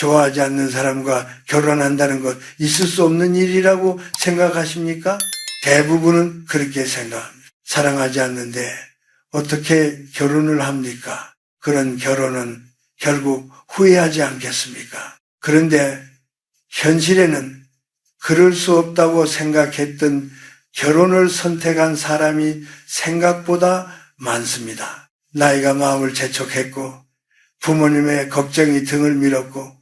좋아하지 않는 사람과 결혼한다는 것 있을 수 없는 일이라고 생각하십니까? 대부분은 그렇게 생각합니다. 사랑하지 않는데 어떻게 결혼을 합니까? 그런 결혼은 결국 후회하지 않겠습니까? 그런데 현실에는 그럴 수 없다고 생각했던 결혼을 선택한 사람이 생각보다 많습니다. 나이가 마음을 재촉했고 부모님의 걱정이 등을 밀었고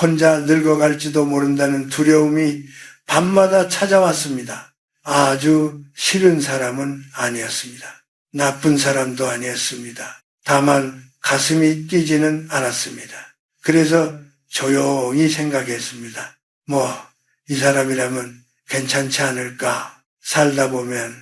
혼자 늙어갈지도 모른다는 두려움이 밤마다 찾아왔습니다. 아주 싫은 사람은 아니었습니다. 나쁜 사람도 아니었습니다. 다만 가슴이 뛰지는 않았습니다. 그래서 조용히 생각했습니다. 이 사람이라면 괜찮지 않을까? 살다 보면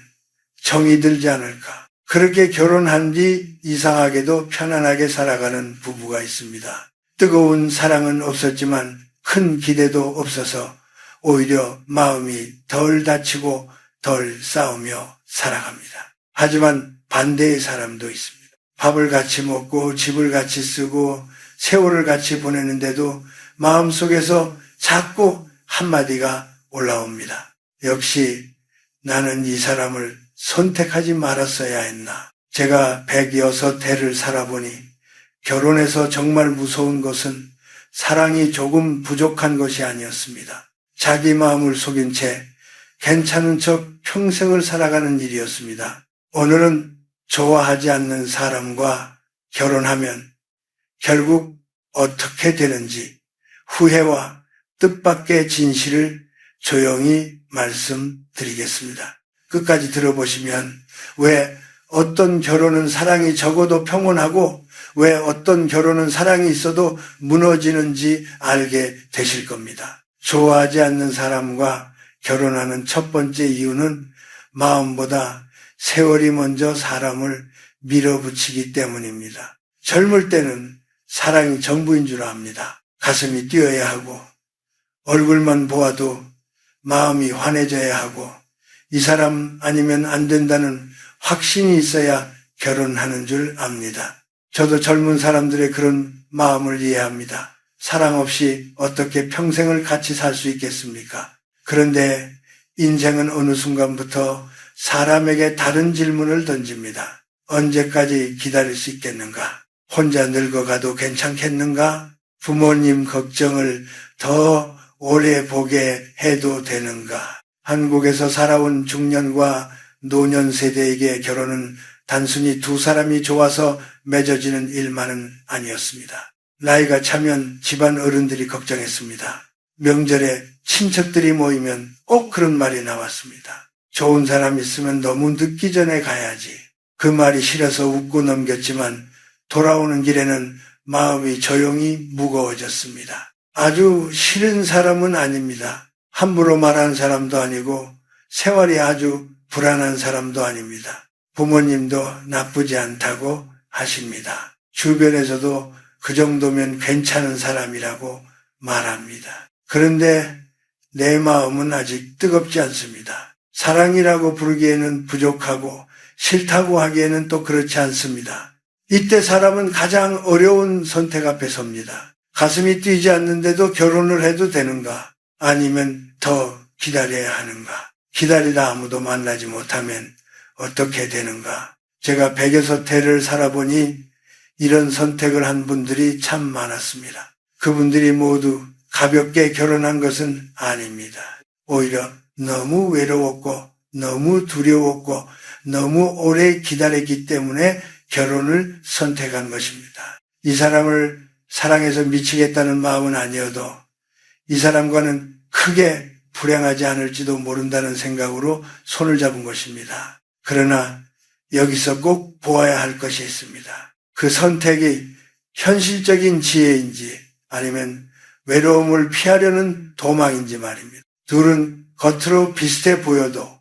정이 들지 않을까? 그렇게 결혼한 뒤 이상하게도 편안하게 살아가는 부부가 있습니다. 뜨거운 사랑은 없었지만 큰 기대도 없어서 오히려 마음이 덜 다치고 덜 싸우며 살아갑니다. 하지만 반대의 사람도 있습니다. 밥을 같이 먹고 집을 같이 쓰고 세월을 같이 보내는데도 마음속에서 자꾸 한마디가 올라옵니다. 역시 나는 이 사람을 선택하지 말았어야 했나. 제가 106해를 살아보니 결혼해서 정말 무서운 것은 사랑이 조금 부족한 것이 아니었습니다. 자기 마음을 속인 채 괜찮은 척 평생을 살아가는 일이었습니다. 오늘은 좋아하지 않는 사람과 결혼하면 결국 어떻게 되는지 후회와 뜻밖의 진실을 조용히 말씀드리겠습니다. 끝까지 들어보시면 왜 어떤 결혼은 사랑이 적어도 평온하고 왜 어떤 결혼은 사랑이 있어도 무너지는지 알게 되실 겁니다. 좋아하지 않는 사람과 결혼하는 첫 번째 이유는 마음보다 세월이 먼저 사람을 밀어붙이기 때문입니다. 젊을 때는 사랑이 전부인 줄 압니다. 가슴이 뛰어야 하고 얼굴만 보아도 마음이 환해져야 하고 이 사람 아니면 안 된다는 확신이 있어야 결혼하는 줄 압니다. 저도 젊은 사람들의 그런 마음을 이해합니다. 사랑 없이 어떻게 평생을 같이 살 수 있겠습니까? 그런데 인생은 어느 순간부터 사람에게 다른 질문을 던집니다. 언제까지 기다릴 수 있겠는가? 혼자 늙어가도 괜찮겠는가? 부모님 걱정을 더 오래 보게 해도 되는가? 한국에서 살아온 중년과 노년 세대에게 결혼은 단순히 두 사람이 좋아서 맺어지는 일만은 아니었습니다. 나이가 차면 집안 어른들이 걱정했습니다. 명절에 친척들이 모이면 꼭 그런 말이 나왔습니다. 좋은 사람 있으면 너무 늦기 전에 가야지. 그 말이 싫어서 웃고 넘겼지만 돌아오는 길에는 마음이 조용히 무거워졌습니다. 아주 싫은 사람은 아닙니다. 함부로 말하는 사람도 아니고 생활이 아주 불안한 사람도 아닙니다. 부모님도 나쁘지 않다고 하십니다. 주변에서도 그 정도면 괜찮은 사람이라고 말합니다. 그런데 내 마음은 아직 뜨겁지 않습니다. 사랑이라고 부르기에는 부족하고 싫다고 하기에는 또 그렇지 않습니다. 이때 사람은 가장 어려운 선택 앞에 섭니다. 가슴이 뛰지 않는데도 결혼을 해도 되는가? 아니면 더 기다려야 하는가? 기다리다 아무도 만나지 못하면 어떻게 되는가? 제가 106해를 살아보니 이런 선택을 한 분들이 참 많았습니다. 그분들이 모두 가볍게 결혼한 것은 아닙니다. 오히려 너무 외로웠고 너무 두려웠고 너무 오래 기다렸기 때문에 결혼을 선택한 것입니다. 이 사람을 사랑해서 미치겠다는 마음은 아니어도 이 사람과는 크게 불행하지 않을지도 모른다는 생각으로 손을 잡은 것입니다. 그러나 여기서 꼭 보아야 할 것이 있습니다. 그 선택이 현실적인 지혜인지 아니면 외로움을 피하려는 도망인지 말입니다. 둘은 겉으로 비슷해 보여도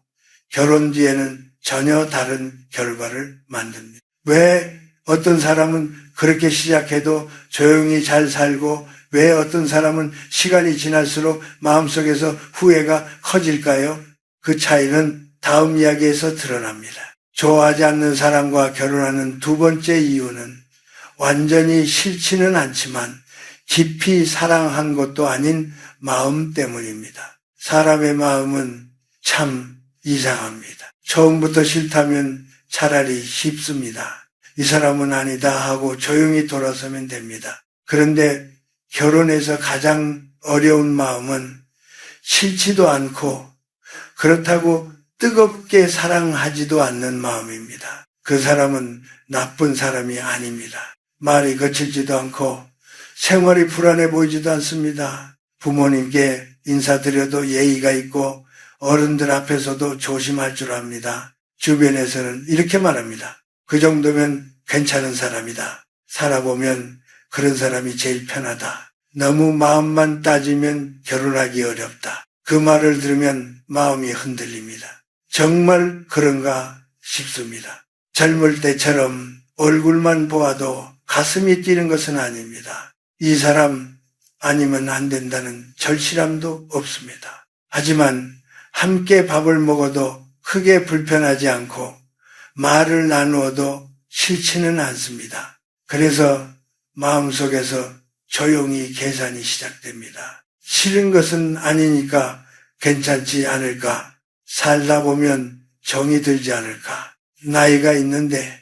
결혼 뒤에는 전혀 다른 결과를 만듭니다. 왜 어떤 사람은 그렇게 시작해도 조용히 잘 살고 왜 어떤 사람은 시간이 지날수록 마음속에서 후회가 커질까요? 그 차이는 다음 이야기에서 드러납니다. 좋아하지 않는 사람과 결혼하는 두 번째 이유는 완전히 싫지는 않지만 깊이 사랑한 것도 아닌 마음 때문입니다. 사람의 마음은 참 이상합니다. 처음부터 싫다면 차라리 쉽습니다. 이 사람은 아니다 하고 조용히 돌아서면 됩니다. 그런데 결혼해서 가장 어려운 마음은 싫지도 않고 그렇다고 뜨겁게 사랑하지도 않는 마음입니다. 그 사람은 나쁜 사람이 아닙니다. 말이 거칠지도 않고 생활이 불안해 보이지도 않습니다. 부모님께 인사드려도 예의가 있고 어른들 앞에서도 조심할 줄 압니다. 주변에서는 이렇게 말합니다. 그 정도면 괜찮은 사람이다. 살아보면 그런 사람이 제일 편하다. 너무 마음만 따지면 결혼하기 어렵다. 그 말을 들으면 마음이 흔들립니다. 정말 그런가 싶습니다. 젊을 때처럼 얼굴만 보아도 가슴이 뛰는 것은 아닙니다. 이 사람 아니면 안 된다는 절실함도 없습니다. 하지만 함께 밥을 먹어도 크게 불편하지 않고 말을 나누어도 싫지는 않습니다. 그래서 마음속에서 조용히 계산이 시작됩니다. 싫은 것은 아니니까 괜찮지 않을까? 살다 보면 정이 들지 않을까? 나이가 있는데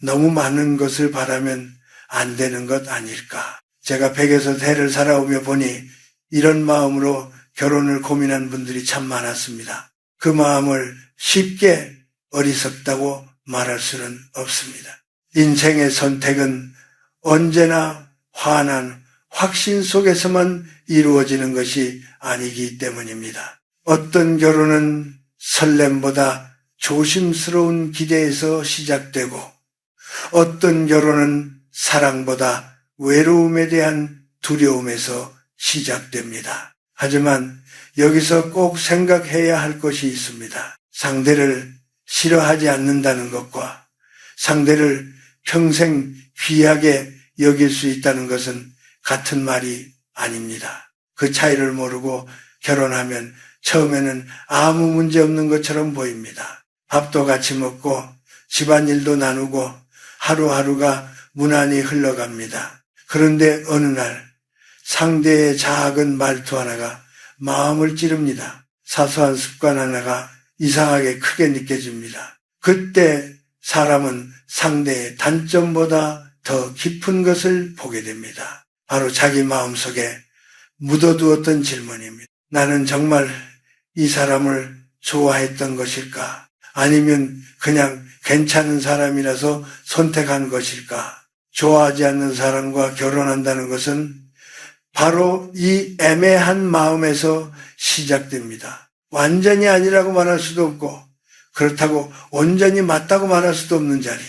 너무 많은 것을 바라면 안 되는 것 아닐까? 제가 백에서 대를 살아오며 보니 이런 마음으로 결혼을 고민한 분들이 참 많았습니다. 그 마음을 쉽게 어리석다고 말할 수는 없습니다. 인생의 선택은 언제나 환한 확신 속에서만 이루어지는 것이 아니기 때문입니다. 어떤 결혼은 설렘보다 조심스러운 기대에서 시작되고 어떤 결혼은 사랑보다 외로움에 대한 두려움에서 시작됩니다. 하지만 여기서 꼭 생각해야 할 것이 있습니다. 상대를 싫어하지 않는다는 것과 상대를 평생 귀하게 여길 수 있다는 것은 같은 말이 아닙니다. 그 차이를 모르고 결혼하면 처음에는 아무 문제 없는 것처럼 보입니다. 밥도 같이 먹고 집안일도 나누고 하루하루가 무난히 흘러갑니다. 그런데 어느 날 상대의 작은 말투 하나가 마음을 찌릅니다. 사소한 습관 하나가 이상하게 크게 느껴집니다. 그때 사람은 상대의 단점보다 더 깊은 것을 보게 됩니다. 바로 자기 마음속에 묻어두었던 질문입니다. 나는 정말 이 사람을 좋아했던 것일까? 아니면 그냥 괜찮은 사람이라서 선택한 것일까? 좋아하지 않는 사람과 결혼한다는 것은 바로 이 애매한 마음에서 시작됩니다. 완전히 아니라고 말할 수도 없고 그렇다고 온전히 맞다고 말할 수도 없는 자리.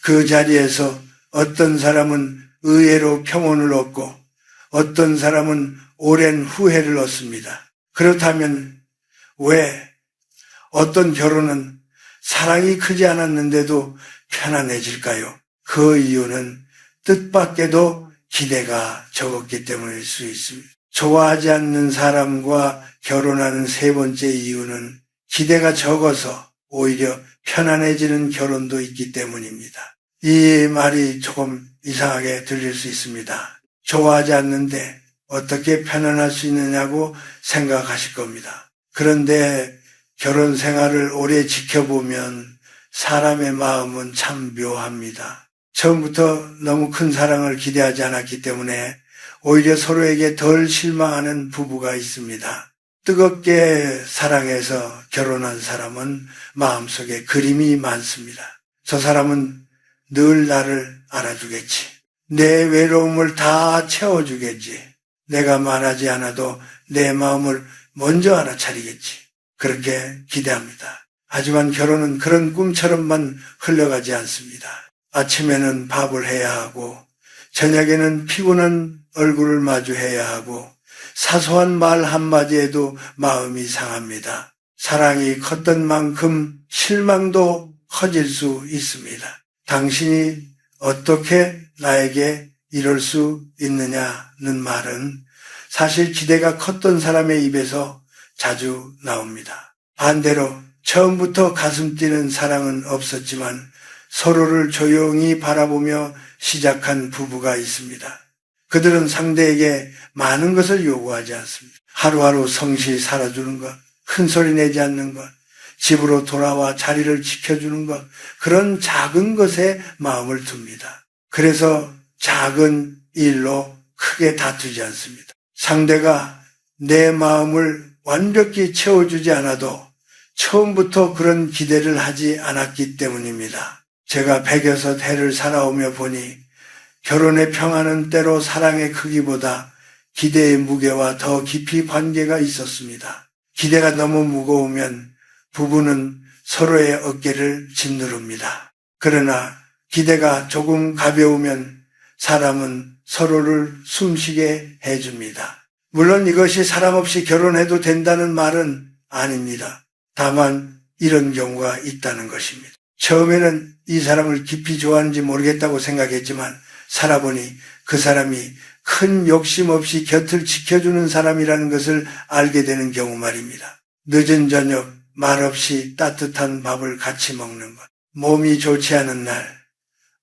그 자리에서 어떤 사람은 의외로 평온을 얻고 어떤 사람은 오랜 후회를 얻습니다. 그렇다면 왜 어떤 결혼은 사랑이 크지 않았는데도 편안해질까요? 그 이유는 뜻밖에도 기대가 적었기 때문일 수 있습니다. 좋아하지 않는 사람과 결혼하는 세 번째 이유는 기대가 적어서 오히려 편안해지는 결혼도 있기 때문입니다. 이 말이 조금 이상하게 들릴 수 있습니다. 좋아하지 않는데 어떻게 편안할 수 있느냐고 생각하실 겁니다. 그런데 결혼 생활을 오래 지켜보면 사람의 마음은 참 묘합니다. 처음부터 너무 큰 사랑을 기대하지 않았기 때문에 오히려 서로에게 덜 실망하는 부부가 있습니다. 뜨겁게 사랑해서 결혼한 사람은 마음속에 그림이 많습니다. 저 사람은 늘 나를 알아주겠지. 내 외로움을 다 채워주겠지. 내가 말하지 않아도 내 마음을 먼저 알아차리겠지. 그렇게 기대합니다. 하지만 결혼은 그런 꿈처럼만 흘러가지 않습니다. 아침에는 밥을 해야 하고 저녁에는 피곤한 얼굴을 마주해야 하고 사소한 말 한마디에도 마음이 상합니다. 사랑이 컸던 만큼 실망도 커질 수 있습니다. 당신이 어떻게 나에게 이럴 수 있느냐는 말은 사실 기대가 컸던 사람의 입에서 자주 나옵니다. 반대로 처음부터 가슴 뛰는 사랑은 없었지만 서로를 조용히 바라보며 시작한 부부가 있습니다. 그들은 상대에게 많은 것을 요구하지 않습니다. 하루하루 성실히 살아주는 것, 큰 소리 내지 않는 것, 집으로 돌아와 자리를 지켜주는 것, 그런 작은 것에 마음을 둡니다. 그래서 작은 일로 크게 다투지 않습니다. 상대가 내 마음을 완벽히 채워주지 않아도 처음부터 그런 기대를 하지 않았기 때문입니다. 제가 106해를 살아오며 보니 결혼의 평화는 때로 사랑의 크기보다 기대의 무게와 더 깊이 관계가 있었습니다. 기대가 너무 무거우면 부부는 서로의 어깨를 짓누릅니다. 그러나 기대가 조금 가벼우면 사람은 서로를 숨쉬게 해줍니다. 물론 이것이 사람 없이 결혼해도 된다는 말은 아닙니다. 다만 이런 경우가 있다는 것입니다. 처음에는 이 사람을 깊이 좋아하는지 모르겠다고 생각했지만 살아보니 그 사람이 큰 욕심 없이 곁을 지켜주는 사람이라는 것을 알게 되는 경우 말입니다. 늦은 저녁 말없이 따뜻한 밥을 같이 먹는 것, 몸이 좋지 않은 날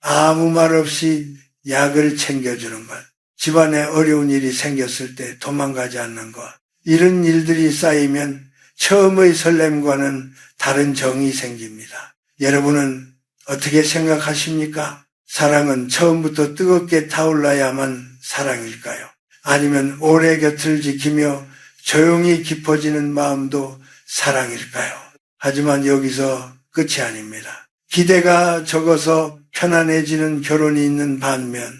아무 말 없이 약을 챙겨주는 것, 집안에 어려운 일이 생겼을 때 도망가지 않는 것, 이런 일들이 쌓이면 처음의 설렘과는 다른 정이 생깁니다. 여러분은 어떻게 생각하십니까? 사랑은 처음부터 뜨겁게 타올라야만 사랑일까요? 아니면 오래 곁을 지키며 조용히 깊어지는 마음도 사랑일까요? 하지만 여기서 끝이 아닙니다. 기대가 적어서 편안해지는 결혼이 있는 반면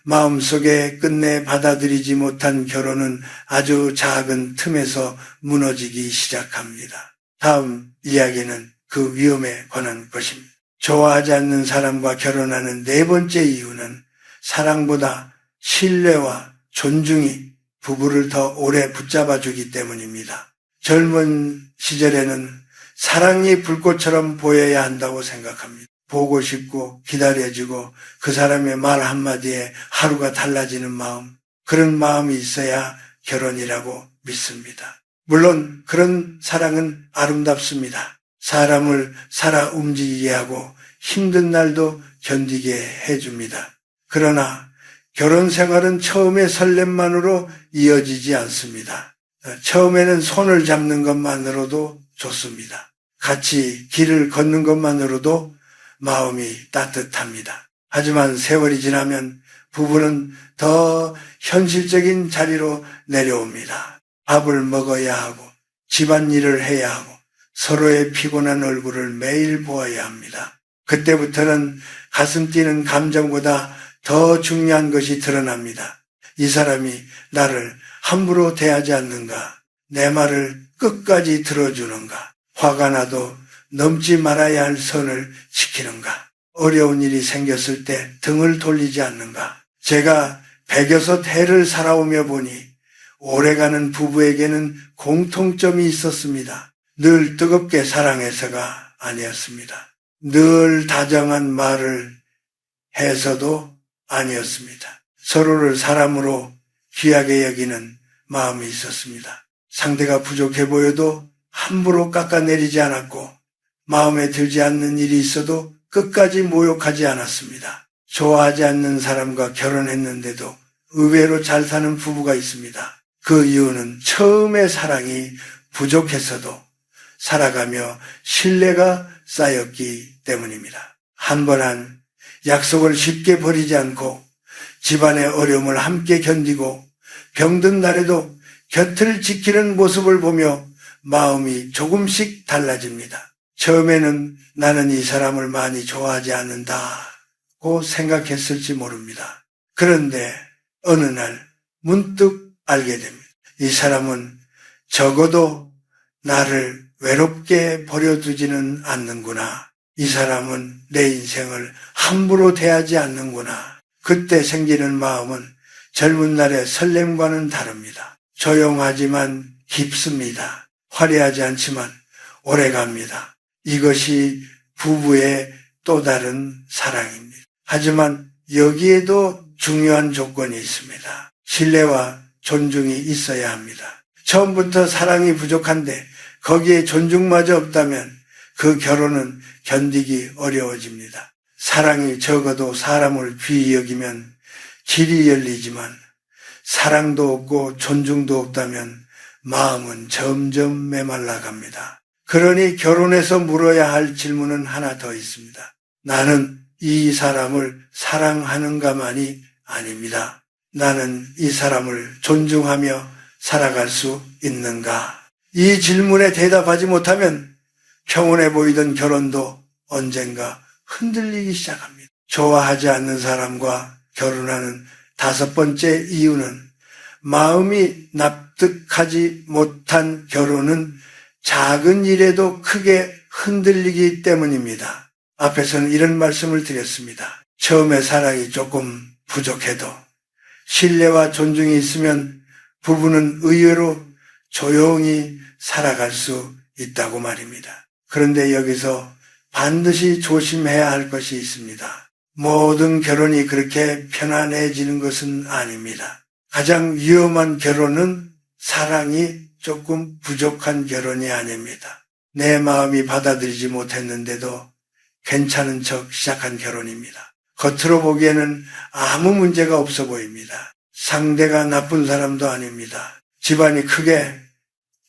마음속에 끝내 받아들이지 못한 결혼은 아주 작은 틈에서 무너지기 시작합니다. 다음 이야기는 그 위험에 관한 것입니다. 좋아하지 않는 사람과 결혼하는 네 번째 이유는 사랑보다 신뢰와 존중이 부부를 더 오래 붙잡아주기 때문입니다. 젊은 시절에는 사랑이 불꽃처럼 보여야 한다고 생각합니다. 보고 싶고 기다려지고 그 사람의 말 한마디에 하루가 달라지는 마음, 그런 마음이 있어야 결혼이라고 믿습니다. 물론 그런 사랑은 아름답습니다. 사람을 살아 움직이게 하고 힘든 날도 견디게 해줍니다. 그러나 결혼 생활은 처음의 설렘만으로 이어지지 않습니다. 처음에는 손을 잡는 것만으로도 좋습니다. 같이 길을 걷는 것만으로도 마음이 따뜻합니다. 하지만 세월이 지나면 부부는 더 현실적인 자리로 내려옵니다. 밥을 먹어야 하고 집안일을 해야 하고 서로의 피곤한 얼굴을 매일 보아야 합니다. 그때부터는 가슴 뛰는 감정보다 더 중요한 것이 드러납니다. 이 사람이 나를 함부로 대하지 않는가? 내 말을 끝까지 들어주는가? 화가 나도 넘지 말아야 할 선을 지키는가? 어려운 일이 생겼을 때 등을 돌리지 않는가? 제가 106해를 살아오며 보니 오래가는 부부에게는 공통점이 있었습니다. 늘 뜨겁게 사랑해서가 아니었습니다. 늘 다정한 말을 해서도 아니었습니다. 서로를 사람으로 귀하게 여기는 마음이 있었습니다. 상대가 부족해 보여도 함부로 깎아내리지 않았고 마음에 들지 않는 일이 있어도 끝까지 모욕하지 않았습니다. 좋아하지 않는 사람과 결혼했는데도 의외로 잘 사는 부부가 있습니다. 그 이유는 처음의 사랑이 부족했어도 살아가며 신뢰가 쌓였기 때문입니다. 한 번 한 약속을 쉽게 버리지 않고 집안의 어려움을 함께 견디고 병든 날에도 곁을 지키는 모습을 보며 마음이 조금씩 달라집니다. 처음에는 나는 이 사람을 많이 좋아하지 않는다고 생각했을지 모릅니다. 그런데 어느 날 문득 알게 됩니다. 이 사람은 적어도 나를 외롭게 버려두지는 않는구나. 이 사람은 내 인생을 함부로 대하지 않는구나. 그때 생기는 마음은 젊은 날의 설렘과는 다릅니다. 조용하지만 깊습니다. 화려하지 않지만 오래갑니다. 이것이 부부의 또 다른 사랑입니다. 하지만 여기에도 중요한 조건이 있습니다. 신뢰와 존중이 있어야 합니다. 처음부터 사랑이 부족한데 거기에 존중마저 없다면 그 결혼은 견디기 어려워집니다. 사랑이 적어도 사람을 귀히 여기면 길이 열리지만 사랑도 없고 존중도 없다면 마음은 점점 메말라갑니다. 그러니 결혼해서 물어야 할 질문은 하나 더 있습니다. 나는 이 사람을 사랑하는가만이 아닙니다. 나는 이 사람을 존중하며 살아갈 수 있는가? 이 질문에 대답하지 못하면 평온해 보이던 결혼도 언젠가 흔들리기 시작합니다. 좋아하지 않는 사람과 결혼하는 5번째 이유는 마음이 납득하지 못한 결혼은 작은 일에도 크게 흔들리기 때문입니다. 앞에서는 이런 말씀을 드렸습니다. 처음에 사랑이 조금 부족해도 신뢰와 존중이 있으면 부부는 의외로 조용히 살아갈 수 있다고 말입니다. 그런데 여기서 반드시 조심해야 할 것이 있습니다. 모든 결혼이 그렇게 편안해지는 것은 아닙니다. 가장 위험한 결혼은 사랑이 조금 부족한 결혼이 아닙니다. 내 마음이 받아들이지 못했는데도 괜찮은 척 시작한 결혼입니다. 겉으로 보기에는 아무 문제가 없어 보입니다. 상대가 나쁜 사람도 아닙니다. 집안이 크게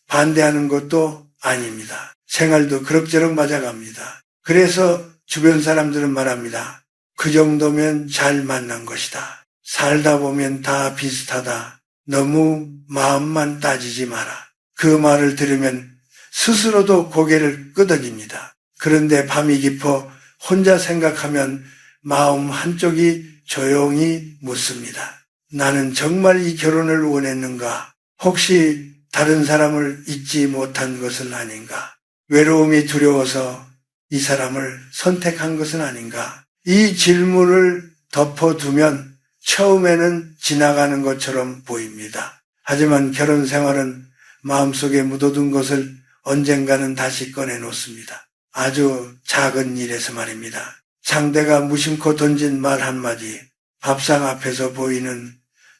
반대하는 것도 아닙니다. 생활도 그럭저럭 맞아갑니다. 그래서 주변 사람들은 말합니다. 그 정도면 잘 만난 것이다. 살다 보면 다 비슷하다. 너무 마음만 따지지 마라. 그 말을 들으면 스스로도 고개를 끄덕입니다. 그런데 밤이 깊어 혼자 생각하면 마음 한쪽이 조용히 묻습니다. 나는 정말 이 결혼을 원했는가? 혹시 다른 사람을 잊지 못한 것은 아닌가? 외로움이 두려워서 이 사람을 선택한 것은 아닌가? 이 질문을 덮어두면 처음에는 지나가는 것처럼 보입니다. 하지만 결혼 생활은 마음속에 묻어둔 것을 언젠가는 다시 꺼내놓습니다. 아주 작은 일에서 말입니다. 상대가 무심코 던진 말 한마디, 밥상 앞에서 보이는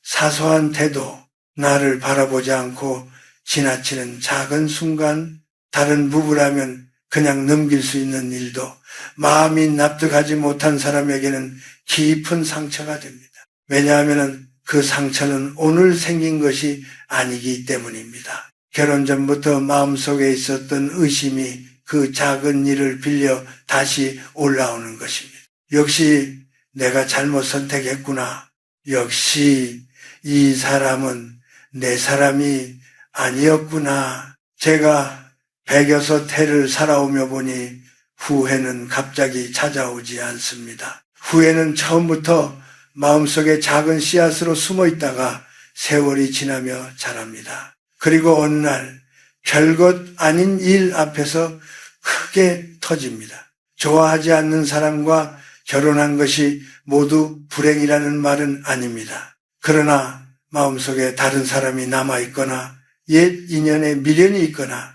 사소한 태도, 나를 바라보지 않고 지나치는 작은 순간, 다른 부부라면 그냥 넘길 수 있는 일도 마음이 납득하지 못한 사람에게는 깊은 상처가 됩니다. 왜냐하면 그 상처는 오늘 생긴 것이 아니기 때문입니다. 결혼 전부터 마음속에 있었던 의심이 그 작은 일을 빌려 다시 올라오는 것입니다. 역시 내가 잘못 선택했구나. 역시 이 사람은 내 사람이 아니었구나. 제가 106해를 살아오며 보니 후회는 갑자기 찾아오지 않습니다. 후회는 처음부터 마음속에 작은 씨앗으로 숨어 있다가 세월이 지나며 자랍니다. 그리고 어느 날 별것 아닌 일 앞에서 크게 터집니다. 좋아하지 않는 사람과 결혼한 것이 모두 불행이라는 말은 아닙니다. 그러나 마음속에 다른 사람이 남아있거나 옛 인연에 미련이 있거나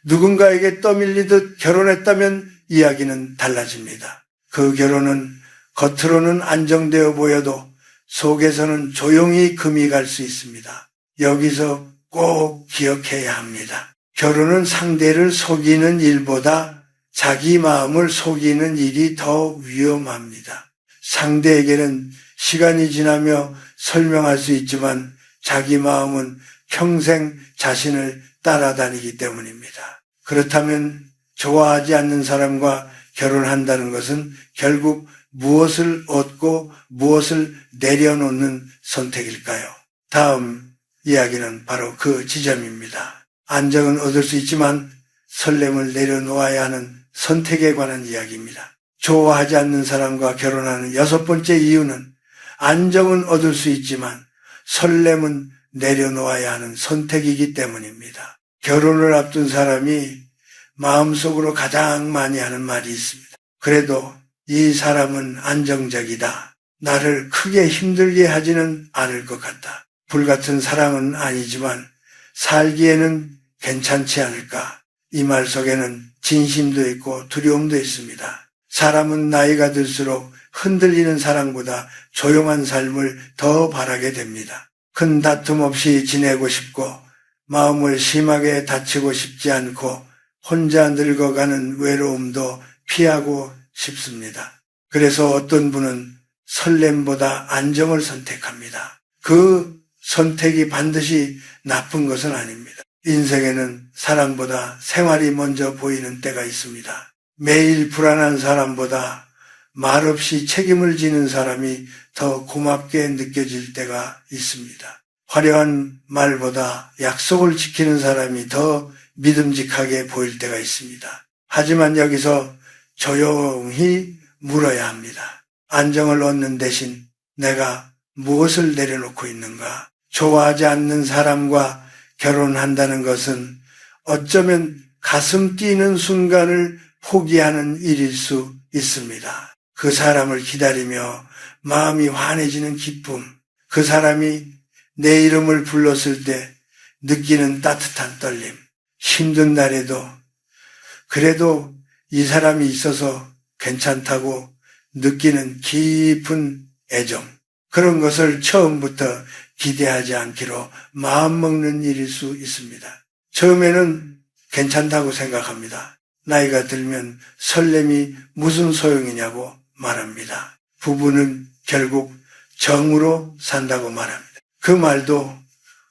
누군가에게 떠밀리듯 결혼했다면 이야기는 달라집니다. 그 결혼은 겉으로는 안정되어 보여도 속에서는 조용히 금이 갈 수 있습니다. 여기서 꼭 기억해야 합니다. 결혼은 상대를 속이는 일보다 자기 마음을 속이는 일이 더 위험합니다. 상대에게는 시간이 지나며 설명할 수 있지만 자기 마음은 평생 자신을 따라다니기 때문입니다. 그렇다면 좋아하지 않는 사람과 결혼한다는 것은 결국 무엇을 얻고 무엇을 내려놓는 선택일까요? 다음 이야기는 바로 그 지점입니다. 안정은 얻을 수 있지만 설렘을 내려놓아야 하는 선택에 관한 이야기입니다. 좋아하지 않는 사람과 결혼하는 6번째 이유는 안정은 얻을 수 있지만 설렘은 내려놓아야 하는 선택이기 때문입니다. 결혼을 앞둔 사람이 마음속으로 가장 많이 하는 말이 있습니다. 그래도 이 사람은 안정적이다. 나를 크게 힘들게 하지는 않을 것 같다. 불같은 사랑은 아니지만 살기에는 괜찮지 않을까. 이 말 속에는 진심도 있고 두려움도 있습니다. 사람은 나이가 들수록 흔들리는 사랑보다 조용한 삶을 더 바라게 됩니다. 큰 다툼 없이 지내고 싶고 마음을 심하게 다치고 싶지 않고 혼자 늙어가는 외로움도 피하고 싶습니다. 그래서 어떤 분은 설렘보다 안정을 선택합니다. 그 선택이 반드시 나쁜 것은 아닙니다. 인생에는 사랑보다 생활이 먼저 보이는 때가 있습니다. 매일 불안한 사람보다 말없이 책임을 지는 사람이 더 고맙게 느껴질 때가 있습니다. 화려한 말보다 약속을 지키는 사람이 더 믿음직하게 보일 때가 있습니다. 하지만 여기서 조용히 물어야 합니다. 안정을 얻는 대신 내가 무엇을 내려놓고 있는가? 좋아하지 않는 사람과 결혼한다는 것은 어쩌면 가슴 뛰는 순간을 포기하는 일일 수 있습니다. 그 사람을 기다리며 마음이 환해지는 기쁨, 그 사람이 내 이름을 불렀을 때 느끼는 따뜻한 떨림, 힘든 날에도 그래도 이 사람이 있어서 괜찮다고 느끼는 깊은 애정, 그런 것을 처음부터 기대하지 않기로 마음먹는 일일 수 있습니다. 처음에는 괜찮다고 생각합니다. 나이가 들면 설렘이 무슨 소용이냐고 말합니다. 부부는 결국 정으로 산다고 말합니다. 그 말도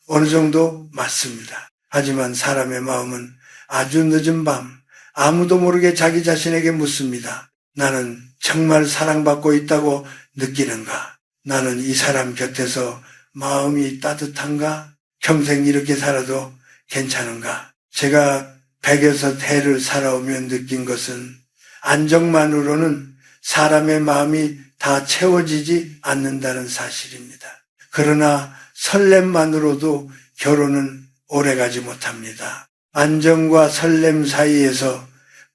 어느 정도 맞습니다. 하지만 사람의 마음은 아주 늦은 밤 아무도 모르게 자기 자신에게 묻습니다. 나는 정말 사랑받고 있다고 느끼는가? 나는 이 사람 곁에서 마음이 따뜻한가? 평생 이렇게 살아도 괜찮은가? 제가 100에서 대를 살아오며 느낀 것은 안정만으로는 사람의 마음이 다 채워지지 않는다는 사실입니다. 그러나 설렘만으로도 결혼은 오래가지 못합니다. 안정과 설렘 사이에서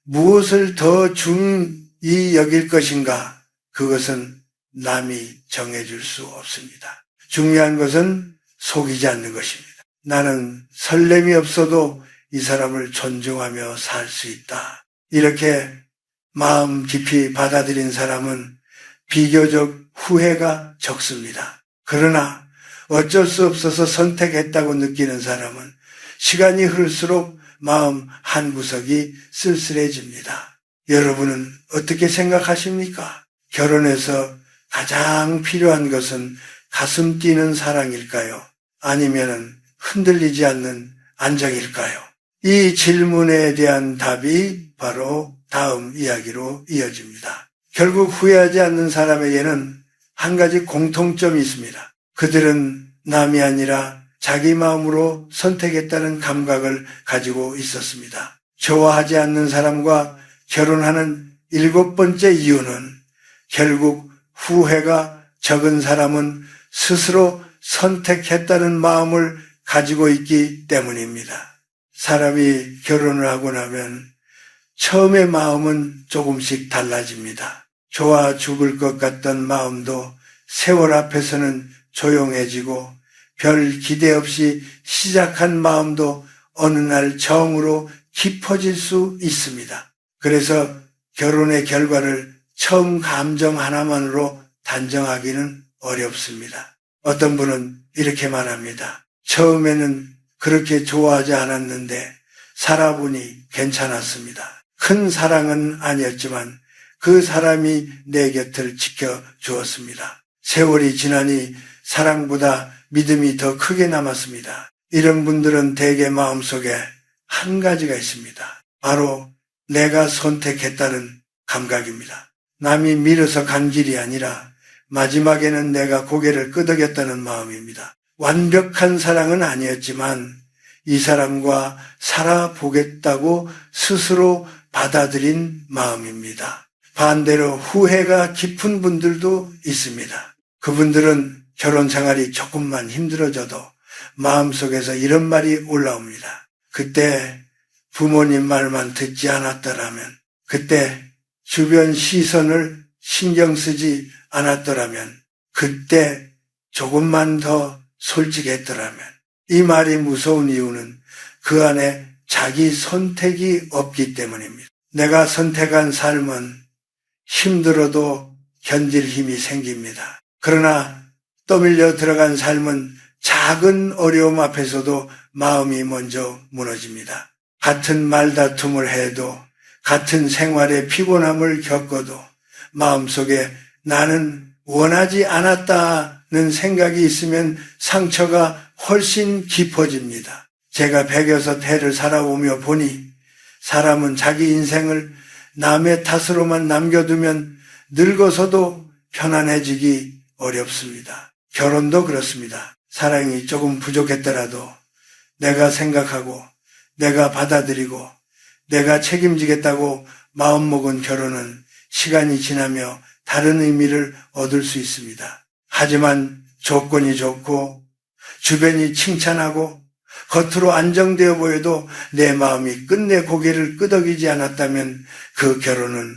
무엇을 더 중히 여길 것인가? 그것은 남이 정해줄 수 없습니다. 중요한 것은 속이지 않는 것입니다. 나는 설렘이 없어도 이 사람을 존중하며 살 수 있다. 이렇게 마음 깊이 받아들인 사람은 비교적 후회가 적습니다. 그러나 어쩔 수 없어서 선택했다고 느끼는 사람은 시간이 흐를수록 마음 한구석이 쓸쓸해집니다. 여러분은 어떻게 생각하십니까? 결혼해서 가장 필요한 것은 가슴 뛰는 사랑일까요? 아니면 흔들리지 않는 안정일까요? 이 질문에 대한 답이 바로 다음 이야기로 이어집니다. 결국 후회하지 않는 사람에게는 한 가지 공통점이 있습니다. 그들은 남이 아니라 자기 마음으로 선택했다는 감각을 가지고 있었습니다. 좋아하지 않는 사람과 결혼하는 7번째 이유는 결국 후회가 적은 사람은 스스로 선택했다는 마음을 가지고 있기 때문입니다. 사람이 결혼을 하고 나면 처음의 마음은 조금씩 달라집니다. 좋아 죽을 것 같던 마음도 세월 앞에서는 조용해지고 별 기대 없이 시작한 마음도 어느 날 정으로 깊어질 수 있습니다. 그래서 결혼의 결과를 처음 감정 하나만으로 단정하기는 어렵습니다. 어떤 분은 이렇게 말합니다. 처음에는 그렇게 좋아하지 않았는데 살아보니 괜찮았습니다. 큰 사랑은 아니었지만 그 사람이 내 곁을 지켜주었습니다. 세월이 지나니 사랑보다 믿음이 더 크게 남았습니다. 이런 분들은 대개 마음속에 한 가지가 있습니다. 바로 내가 선택했다는 감각입니다. 남이 밀어서 간 길이 아니라 마지막에는 내가 고개를 끄덕였다는 마음입니다. 완벽한 사랑은 아니었지만 이 사람과 살아보겠다고 스스로 받아들인 마음입니다. 반대로 후회가 깊은 분들도 있습니다. 그분들은 결혼 생활이 조금만 힘들어져도 마음속에서 이런 말이 올라옵니다. 그때 부모님 말만 듣지 않았더라면, 그때 주변 시선을 신경 쓰지 않았더라면, 그때 조금만 더 솔직했더라면. 이 말이 무서운 이유는 그 안에 자기 선택이 없기 때문입니다. 내가 선택한 삶은 힘들어도 견딜 힘이 생깁니다. 그러나 떠밀려 들어간 삶은 작은 어려움 앞에서도 마음이 먼저 무너집니다. 같은 말다툼을 해도, 같은 생활의 피곤함을 겪어도 마음속에 나는 원하지 않았다는 생각이 있으면 상처가 훨씬 깊어집니다. 제가 100여섯 해를 살아오며 보니 사람은 자기 인생을 남의 탓으로만 남겨두면 늙어서도 편안해지기 어렵습니다. 결혼도 그렇습니다. 사랑이 조금 부족했더라도 내가 생각하고 내가 받아들이고 내가 책임지겠다고 마음먹은 결혼은 시간이 지나며 다른 의미를 얻을 수 있습니다. 하지만 조건이 좋고 주변이 칭찬하고 겉으로 안정되어 보여도 내 마음이 끝내 고개를 끄덕이지 않았다면 그 결혼은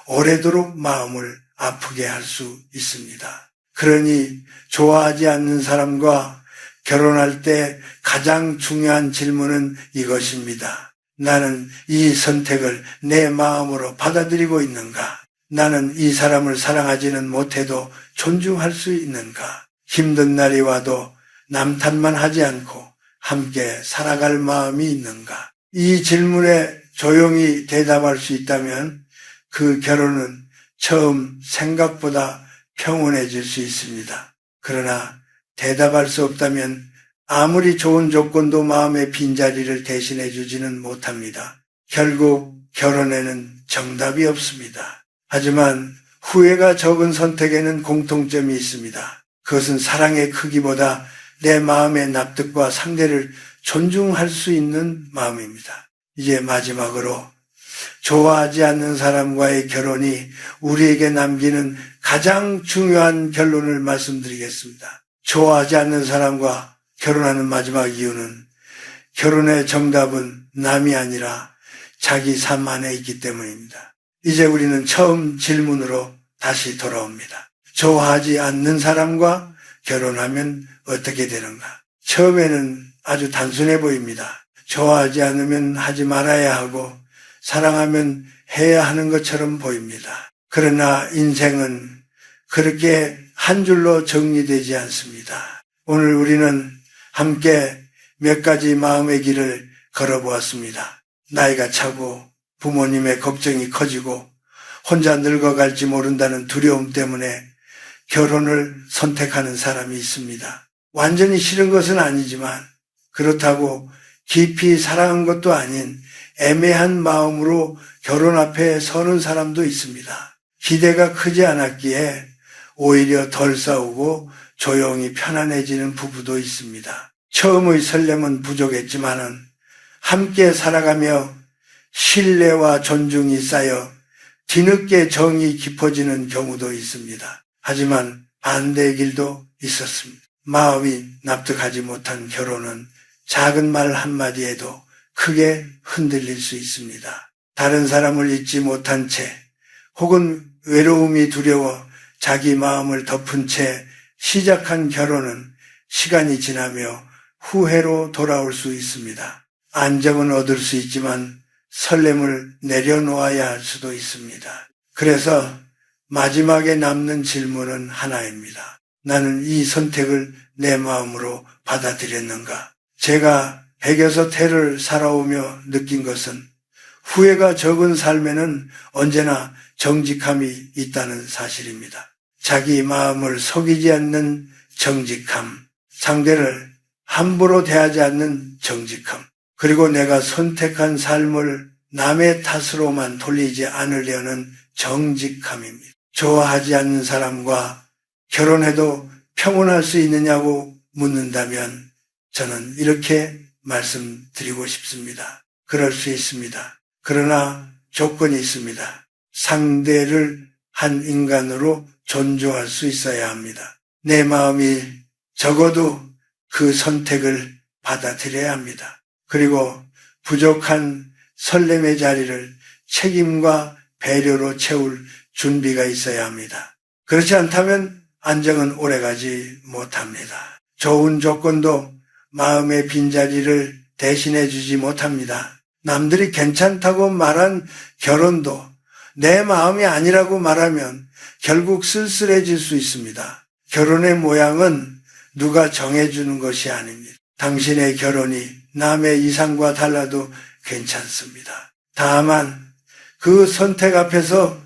오래도록 마음을 아프게 할 수 있습니다. 그러니 좋아하지 않는 사람과 결혼할 때 가장 중요한 질문은 이것입니다. 나는 이 선택을 내 마음으로 받아들이고 있는가? 나는 이 사람을 사랑하지는 못해도 존중할 수 있는가? 힘든 날이 와도 남 탓만 하지 않고 함께 살아갈 마음이 있는가? 이 질문에 조용히 대답할 수 있다면 그 결혼은 처음 생각보다 평온해질 수 있습니다. 그러나 대답할 수 없다면 아무리 좋은 조건도 마음의 빈자리를 대신해 주지는 못합니다. 결국 결혼에는 정답이 없습니다. 하지만 후회가 적은 선택에는 공통점이 있습니다. 그것은 사랑의 크기보다 내 마음의 납득과 상대를 존중할 수 있는 마음입니다. 이제 마지막으로 좋아하지 않는 사람과의 결혼이 우리에게 남기는 가장 중요한 결론을 말씀드리겠습니다. 좋아하지 않는 사람과 결혼하는 마지막 이유는 결혼의 정답은 남이 아니라 자기 삶 안에 있기 때문입니다. 이제 우리는 처음 질문으로 다시 돌아옵니다. 좋아하지 않는 사람과 결혼하면 어떻게 되는가? 처음에는 아주 단순해 보입니다. 좋아하지 않으면 하지 말아야 하고 사랑하면 해야 하는 것처럼 보입니다. 그러나 인생은 그렇게 한 줄로 정리되지 않습니다. 오늘 우리는 함께 몇 가지 마음의 길을 걸어보았습니다. 나이가 차고 부모님의 걱정이 커지고 혼자 늙어갈지 모른다는 두려움 때문에 결혼을 선택하는 사람이 있습니다. 완전히 싫은 것은 아니지만 그렇다고 깊이 사랑한 것도 아닌 애매한 마음으로 결혼 앞에 서는 사람도 있습니다. 기대가 크지 않았기에 오히려 덜 싸우고 조용히 편안해지는 부부도 있습니다. 처음의 설렘은 부족했지만은 함께 살아가며 신뢰와 존중이 쌓여 뒤늦게 정이 깊어지는 경우도 있습니다. 하지만 반대의 길도 있었습니다. 마음이 납득하지 못한 결혼은 작은 말 한마디에도 크게 흔들릴 수 있습니다. 다른 사람을 잊지 못한 채 혹은 외로움이 두려워 자기 마음을 덮은 채 시작한 결혼은 시간이 지나며 후회로 돌아올 수 있습니다. 안정은 얻을 수 있지만 설렘을 내려놓아야 할 수도 있습니다. 그래서 마지막에 남는 질문은 하나입니다. 나는 이 선택을 내 마음으로 받아들였는가? 제가 106해를 살아오며 느낀 것은 후회가 적은 삶에는 언제나 정직함이 있다는 사실입니다. 자기 마음을 속이지 않는 정직함, 상대를 함부로 대하지 않는 정직함, 그리고 내가 선택한 삶을 남의 탓으로만 돌리지 않으려는 정직함입니다. 좋아하지 않는 사람과 결혼해도 평온할 수 있느냐고 묻는다면 저는 이렇게 말씀드리고 싶습니다. 그럴 수 있습니다. 그러나 조건이 있습니다. 상대를 한 인간으로 존중할 수 있어야 합니다. 내 마음이 적어도 그 선택을 받아들여야 합니다. 그리고 부족한 설렘의 자리를 책임과 배려로 채울 준비가 있어야 합니다. 그렇지 않다면 안정은 오래가지 못합니다. 좋은 조건도 마음의 빈자리를 대신해 주지 못합니다. 남들이 괜찮다고 말한 결혼도 내 마음이 아니라고 말하면 결국 쓸쓸해질 수 있습니다. 결혼의 모양은 누가 정해주는 것이 아닙니다. 당신의 결혼이 남의 이상과 달라도 괜찮습니다. 다만 그 선택 앞에서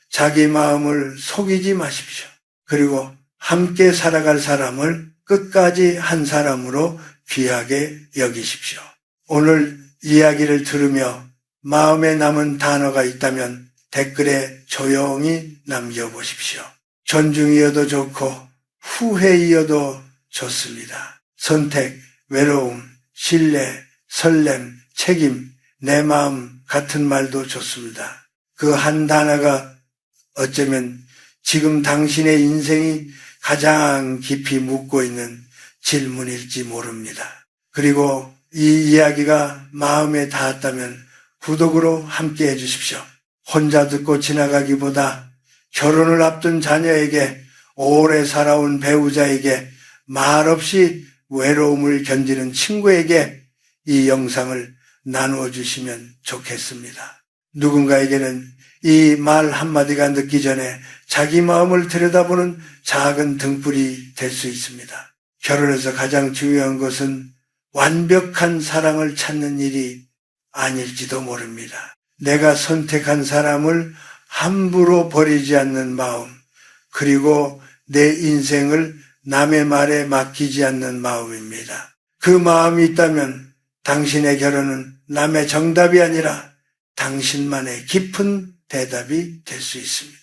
자기 마음을 속이지 마십시오. 그리고 함께 살아갈 사람을 끝까지 한 사람으로 귀하게 여기십시오. 오늘 이야기를 들으며 마음에 남은 단어가 있다면 댓글에 조용히 남겨보십시오. 존중이어도 좋고 후회이어도 좋습니다. 선택, 외로움, 신뢰, 설렘, 책임, 내 마음 같은 말도 좋습니다. 그 한 단어가 어쩌면 지금 당신의 인생이 가장 깊이 묻고 있는 질문일지 모릅니다. 그리고 이 이야기가 마음에 닿았다면 구독으로 함께 해주십시오. 혼자 듣고 지나가기보다 결혼을 앞둔 자녀에게, 오래 살아온 배우자에게, 말없이 외로움을 견디는 친구에게 이 영상을 나누어 주시면 좋겠습니다. 누군가에게는 이 말 한마디가 늦기 전에 자기 마음을 들여다보는 작은 등불이 될 수 있습니다. 결혼에서 가장 중요한 것은 완벽한 사랑을 찾는 일이 아닐지도 모릅니다. 내가 선택한 사람을 함부로 버리지 않는 마음, 그리고 내 인생을 남의 말에 맡기지 않는 마음입니다. 그 마음이 있다면 당신의 결혼은 남의 정답이 아니라 당신만의 깊은 대답이 될 수 있습니다.